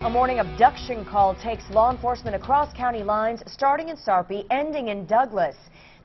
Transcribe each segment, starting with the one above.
A morning abduction call takes law enforcement across county lines, starting in Sarpy, ending in Douglas.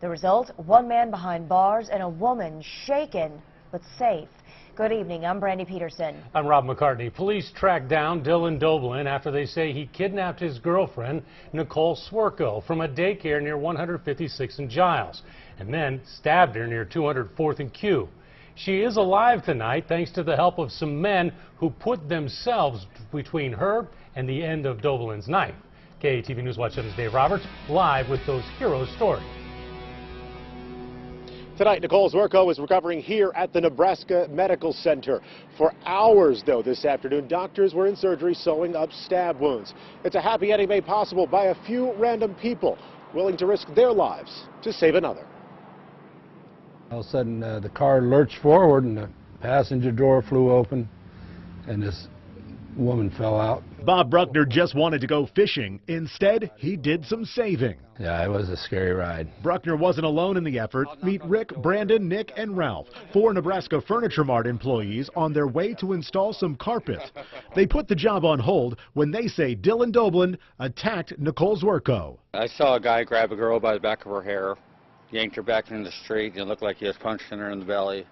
The result, one man behind bars and a woman shaken but safe. Good evening, I'm Brandy Peterson. I'm Rob McCartney. Police tracked down Dylan Doblin after they say he kidnapped his girlfriend, Nicole Swerko, from a daycare near 156th and Giles, and then stabbed her near 204th and Q. She is alive tonight thanks to the help of some men who put themselves between her and the end of Doblin's knife. KATV News Watch 7's Dave Roberts live with those hero stories. Tonight, Nicole Swerko is recovering here at the Nebraska Medical Center. For hours, though, this afternoon, doctors were in surgery sewing up stab wounds. It's a happy ending made possible by a few random people willing to risk their lives to save another. All of a sudden, the car lurched forward and the passenger door flew open and this woman fell out. Bob Bruckner just wanted to go fishing. Instead, he did some saving. Yeah, it was a scary ride. Bruckner wasn't alone in the effort. Meet Rick, Brandon, Nick, and Ralph, 4 Nebraska Furniture Mart employees on their way to install some carpet. They put the job on hold when they say Dylan Doblin attacked Nicole Swerko. I saw a guy grab a girl by the back of her hair, yanked her back in the street, and it looked like he was punching her in the belly.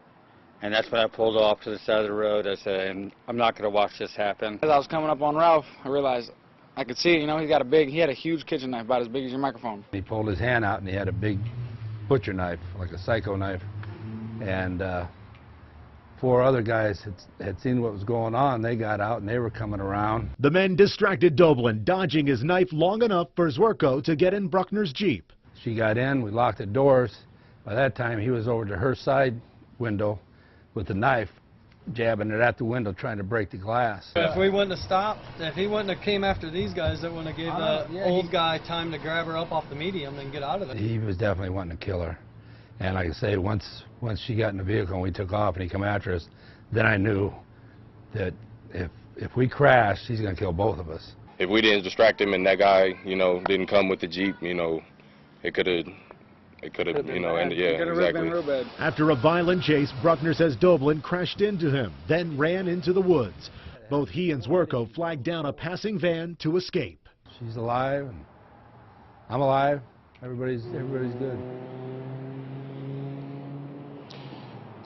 And that's when I pulled off to the side of the road. I said, I'm not going to watch this happen. As I was coming up on Ralph, I realized I could see, he had a huge kitchen knife about as big as your microphone. He pulled his hand out and he had a big butcher knife, like a psycho knife. And 4 other guys had seen what was going on. They got out and they were coming around. The men distracted Doblin, dodging his knife long enough for Swerko to get in Bruckner's Jeep. She got in, we locked the doors. By that time, he was over to her side window with the knife, jabbing it at the window, trying to break the glass. If we wouldn't have stopped, if he wouldn't have came after these guys, that wouldn't have gave the old guy time to grab her up off the medium and get out of it. He was definitely wanting to kill her. And like I say, once she got in the vehicle and we took off and he come after us, then I knew that if we crashed, he's going to kill both of us. If we didn't distract him and that guy, didn't come with the Jeep, it could have, ended, yeah, exactly. After a violent chase, Bruckner says Doblin crashed into him, then ran into the woods. Both he and Swerko flagged down a passing van to escape. She's alive, and I'm alive. Everybody's good.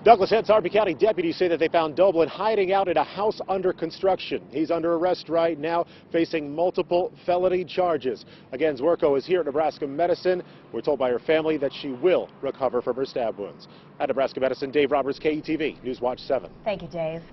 Douglas and Sarpy County deputies say that they found Doblin hiding out in a house under construction. He's under arrest right now, facing multiple felony charges. Again, Swerko is here at Nebraska Medicine. We're told by her family that she will recover from her stab wounds. At Nebraska Medicine, Dave Roberts, KETV News Watch 7. Thank you, Dave.